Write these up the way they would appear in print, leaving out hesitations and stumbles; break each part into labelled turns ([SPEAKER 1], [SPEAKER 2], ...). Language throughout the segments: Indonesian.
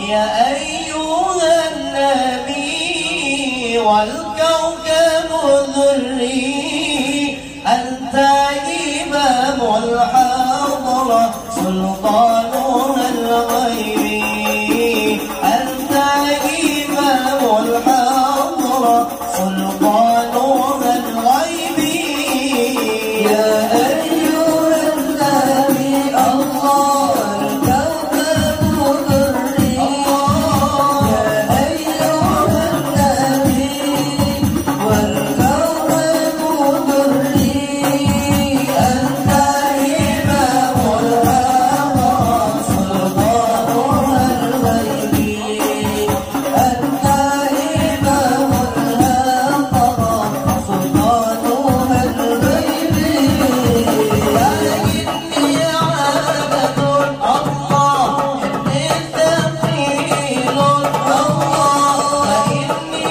[SPEAKER 1] يا أيها النبي والكوكب الذري أنت إمام الحضرة سلطانها الغيبي أنت إمام الحضرة سلطانها الغيبي يا أيها النبي الله الكوكب الذري يا أيها النبي والكوكب الذري أنت إمام الحضرة سلطانها الغيبي أنت إمام الحضرة سلطانها الغيبي لكني عابد الله إني ثقيل الله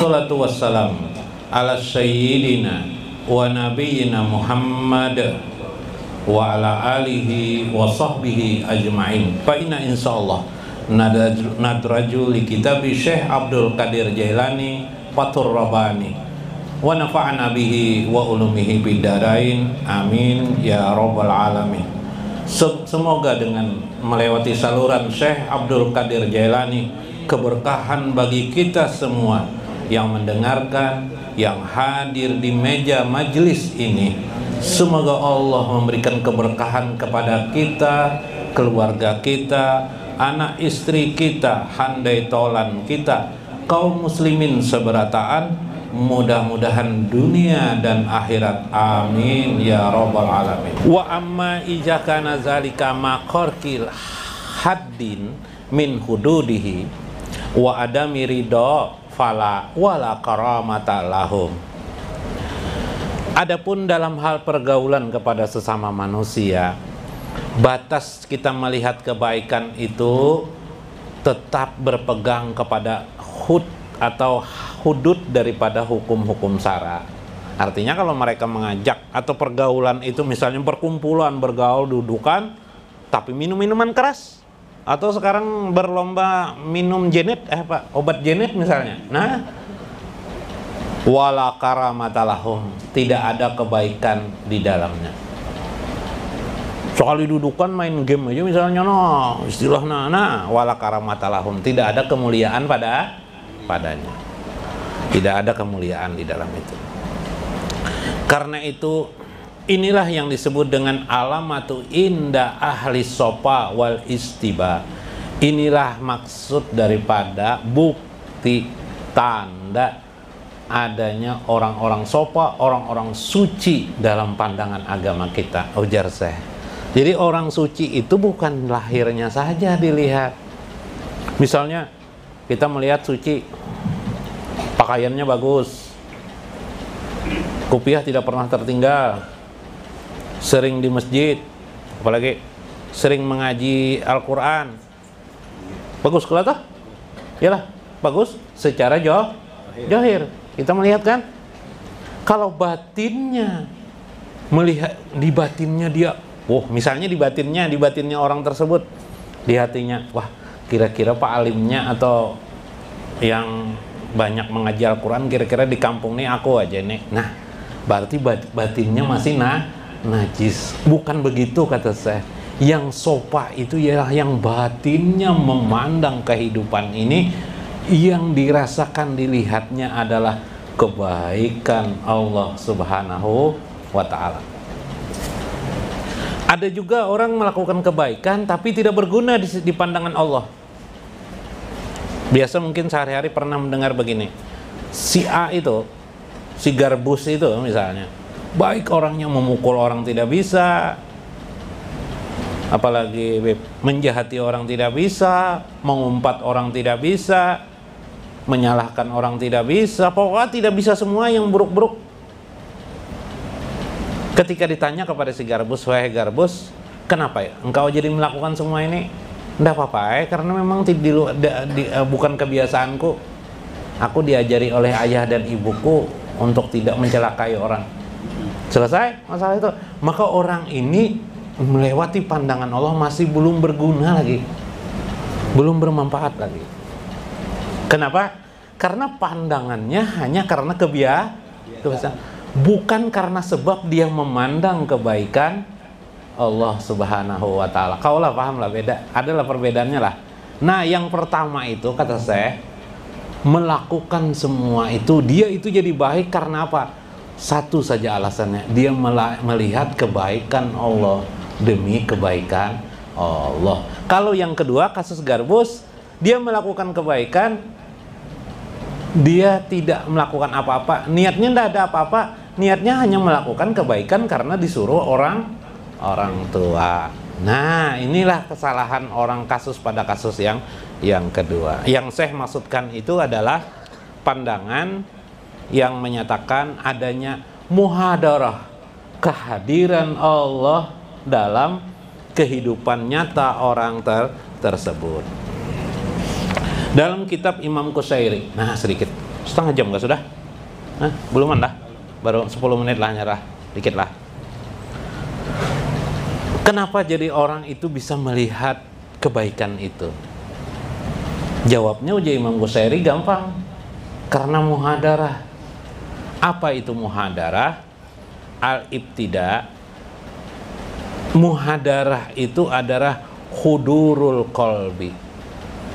[SPEAKER 2] Salatu wassalam ala sayyidina wa nabiyyina Muhammad wa ala alihi wa sahbihi ajma'in. Fa inna insyaallah nadraju li kitabi Syekh Abdul Qadir Jailani Fathur Rabbani wa nafa'ana bihi wa ulumihi bidarain amin ya rabbal alamin. Semoga dengan melewati saluran Syekh Abdul Qadir Jailani keberkahan bagi kita semua yang mendengarkan, yang hadir di meja majelis ini. Semoga Allah memberikan keberkahan kepada kita, keluarga kita, anak istri kita, handai tolan kita, kaum muslimin seberataan, mudah-mudahan dunia dan akhirat, amin ya rabbal alamin. Wa amma ijakana zalika maqarqil haddin min hududihi wa adami ridho fala wala karamata lahum. Adapun dalam hal pergaulan kepada sesama manusia, batas kita melihat kebaikan itu tetap berpegang kepada hudud daripada hukum-hukum syara. Artinya kalau mereka mengajak atau pergaulan itu misalnya perkumpulan bergaul dudukan tapi minum minuman keras, atau sekarang berlomba minum jenet obat jenet misalnya. Nah, wala karamata lahum, tidak ada kebaikan di dalamnya. Soal didudukan main game aja misalnya, istilahnya wala karamata lahum, tidak ada kemuliaan padanya. Tidak ada kemuliaan di dalam itu. Karena itu inilah yang disebut dengan alamatu inda ahli sopa wal istiba. Inilah maksud daripada bukti tanda adanya orang-orang sopa, orang-orang suci dalam pandangan agama kita. Ujar Syekh. Jadi orang suci itu bukan lahirnya saja dilihat. Misalnya kita melihat suci, pakaiannya bagus, kopiah tidak pernah tertinggal, sering di masjid, apalagi sering mengaji Al-Quran, bagus kelihatan? Yalah, bagus secara jahir. Kita melihat kan? Kalau batinnya, melihat di batinnya dia, misalnya di batinnya orang tersebut, di hatinya, wah kira-kira Pak alimnya atau yang banyak mengaji Al-Quran, kira-kira di kampung nih aku aja nih. Nah, berarti batinnya masih najis. Bukan begitu kata saya. Yang sopa itu ialah yang batinnya memandang kehidupan ini, yang dirasakan dilihatnya adalah kebaikan Allah Subhanahu wa ta'ala. Ada juga orang melakukan kebaikan tapi tidak berguna di pandangan Allah. Biasa mungkin sehari-hari pernah mendengar begini, si A itu, si Garbus itu misalnya, baik orangnya, memukul orang tidak bisa, apalagi menjahati orang tidak bisa, mengumpat orang tidak bisa, menyalahkan orang tidak bisa, pokoknya tidak bisa semua yang buruk-buruk. Ketika ditanya kepada si Garbus, wahai Garbus, kenapa ya engkau jadi melakukan semua ini? Tidak apa-apa karena memang bukan kebiasaanku. Aku diajari oleh ayah dan ibuku untuk tidak mencelakai orang. Selesai masalah itu. Maka orang ini melewati pandangan Allah masih belum berguna lagi, belum bermanfaat lagi. Kenapa? Karena pandangannya hanya karena kebiasaan, bukan karena sebab dia memandang kebaikan Allah Subhanahu wa taala. Kaulah paham lah, beda. Adalah perbedaannya lah. Nah, yang pertama itu kata saya, melakukan semua itu, dia itu jadi baik karena apa? Satu saja alasannya, dia melihat kebaikan Allah demi kebaikan Allah. Kalau yang kedua, kasus Garbus, dia melakukan kebaikan, dia tidak melakukan apa-apa, niatnya tidak ada apa-apa, niatnya hanya melakukan kebaikan karena disuruh orang tua. Nah, inilah kesalahan orang kasus pada kasus yang kedua. Yang saya maksudkan itu adalah pandangan yang menyatakan adanya muhadarah, kehadiran Allah dalam kehidupan nyata orang tersebut. Dalam kitab Imam Qushairi, nah sedikit, setengah jam nggak sudah? Nah, beluman dah, baru 10 menit lah nyerah, dikit lah. Kenapa jadi orang itu bisa melihat kebaikan itu? Jawabnya uji Imam Qushairi gampang, karena muhadarah. Apa itu muhadarah? Al-ibtida, muhadarah itu adalah hudurul qalbi,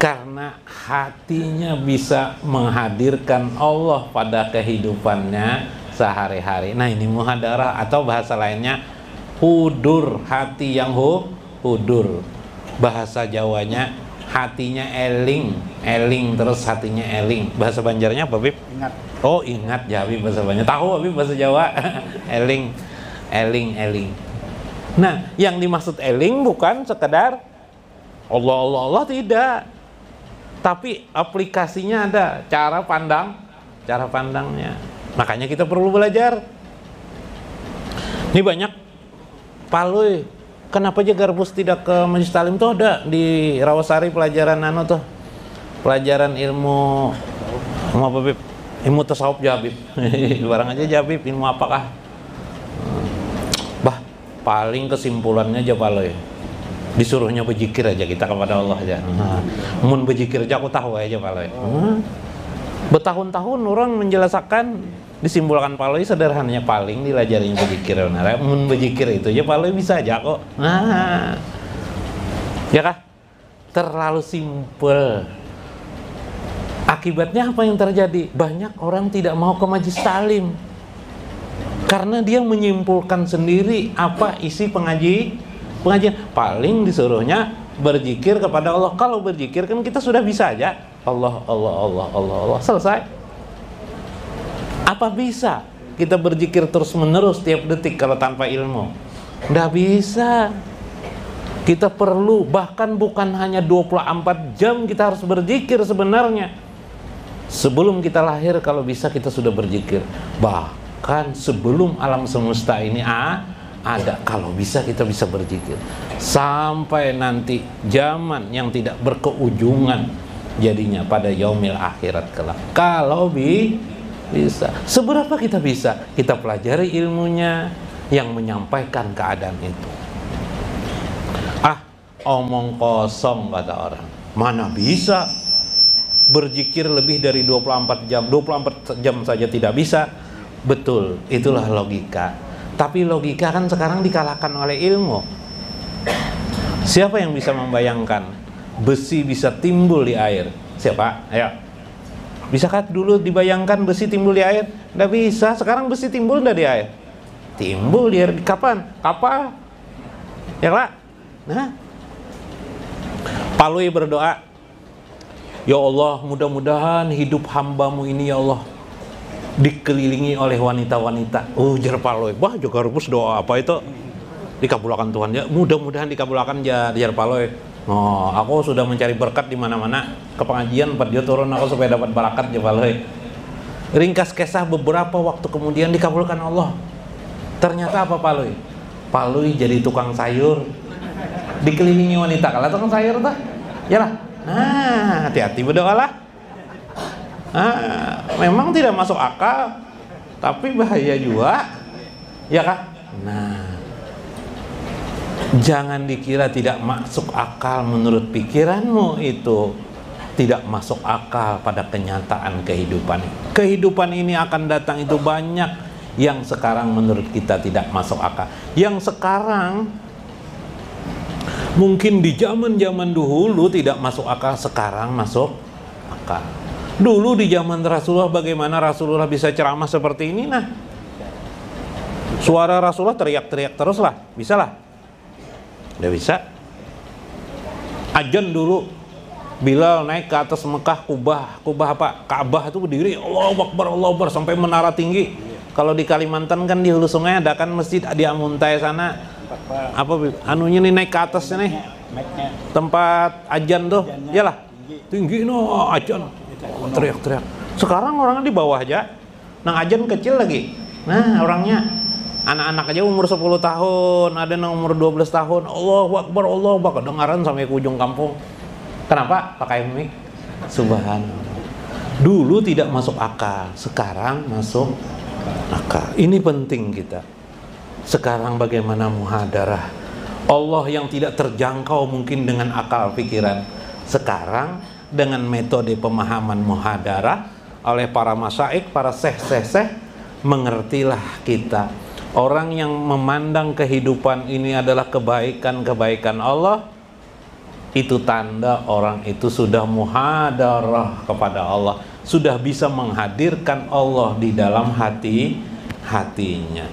[SPEAKER 2] karena hatinya bisa menghadirkan Allah pada kehidupannya sehari-hari. Nah, ini muhadarah, atau bahasa lainnya hudur, hati yang hudur. Bahasa Jawanya hatinya eling terus hatinya eling. Bahasa Banjarnya apa, Bib?
[SPEAKER 3] Ingat.
[SPEAKER 2] Oh, ingat ya, Bib, bahasa Banjar. Tahu, Bib, bahasa Jawa. eling. Nah, yang dimaksud eling bukan sekedar Allah, tidak. Tapi aplikasinya ada, cara pandangnya. Makanya kita perlu belajar. Ini banyak Palui, kenapa aja Garbus tidak ke Majelis Talim? Tuh ada di Rawasari pelajaran pelajaran ilmu apa, Bib? Ilmu tasawuf Jabib. Barang aja Jabib, ilmu apakah? Bah, paling kesimpulannya aja Palui, disuruhnya berzikir aja kita kepada Allah aja. Mun berzikir aja aku tahu aja Palui. Bertahun-tahun orang menjelaskan, disimpulkan Palui sederhananya paling dilajarinya berzikir. Mun berzikir itu aja Palui bisa aja kok. Nah, ya kah? Terlalu simpel. Akibatnya apa yang terjadi? Banyak orang tidak mau ke Majelis Talim karena dia menyimpulkan sendiri apa isi pengajian. Paling disuruhnya berzikir kepada Allah. Kalau berzikir kan kita sudah bisa aja Allah, selesai. Apa bisa kita berzikir terus menerus tiap detik kalau tanpa ilmu? Nggak bisa. Kita perlu, bahkan bukan hanya 24 jam kita harus berzikir sebenarnya. Sebelum kita lahir kalau bisa kita sudah berzikir. Bahkan sebelum alam semesta ini ada, kalau bisa kita bisa berzikir sampai nanti zaman yang tidak berkeujungan jadinya pada yaumil akhirat kelak. Kalau bisa. Seberapa kita bisa? Kita pelajari ilmunya yang menyampaikan keadaan itu. Omong kosong kata orang. Mana bisa berzikir lebih dari 24 jam? 24 jam saja tidak bisa. Betul, itulah logika. Tapi logika kan sekarang dikalahkan oleh ilmu. Siapa yang bisa membayangkan besi bisa timbul di air? Siapa? Ayo. Bisakah dulu dibayangkan besi timbul di air? Nggak bisa. Sekarang besi timbul nggak di air? Timbul di air. Kapan? Kapal. Ya lah. Nah, Palui berdoa, ya Allah, mudah-mudahan hidup hambamu ini ya Allah dikelilingi oleh wanita-wanita. Jar Palui, wah juga Garbus doa apa itu? Dikabulkan Tuhan ya, mudah-mudahan dikabulkan jar Palui. Oh, aku sudah mencari berkat di mana-mana. Ke pengajian 4 dia turun aku supaya dapat barakat ya Palui. Ringkas kisah beberapa waktu kemudian dikabulkan Allah. Ternyata apa Palui? Palui jadi tukang sayur, dikelilingi wanita. Kalau tukang sayur tuh, ya lah. Nah, hati-hati berdoalah. Memang tidak masuk akal, tapi bahaya juga, ya kan? Nah, jangan dikira tidak masuk akal menurut pikiranmu itu. tidak masuk akal pada kenyataan kehidupan. Kehidupan ini akan datang itu banyak yang sekarang menurut kita tidak masuk akal. Yang sekarang mungkin di zaman-zaman dahulu tidak masuk akal, sekarang masuk akal. Dulu di zaman Rasulullah bagaimana Rasulullah bisa ceramah seperti ini? Nah, suara Rasulullah teriak-teriak terus lah, bisa lah? Udah bisa. Azan dulu Bilal naik ke atas Mekah, Kubah apa? Ka'bah itu berdiri, Allahu Akbar, Allahu Akbar sampai menara tinggi. Kalau di Kalimantan kan di hulu sungai ada kan masjid di Amuntai sana. Apa anunya nih naik ke atasnya nih? Tempat azan tuh. Iyalah. Tinggi no azan. Teriak-teriak. Sekarang orangnya di bawah aja. Nang azan kecil lagi. Nah, orangnya anak-anak aja umur 10 tahun, ada yang umur 12 tahun. Allahu Akbar, Allahu Akbar, kedengaran sampai ke ujung kampung. Kenapa pakai mic? Subhanallah. Dulu tidak masuk akal, sekarang masuk akal. Ini penting kita. Sekarang bagaimana muhadarah? Allah yang tidak terjangkau mungkin dengan akal pikiran. Sekarang dengan metode pemahaman muhadarah oleh para masyaikh, para syekh, mengertilah kita. Orang yang memandang kehidupan ini adalah kebaikan-kebaikan Allah, itu tanda orang itu sudah muhadarah kepada Allah, sudah bisa menghadirkan Allah di dalam hatinya.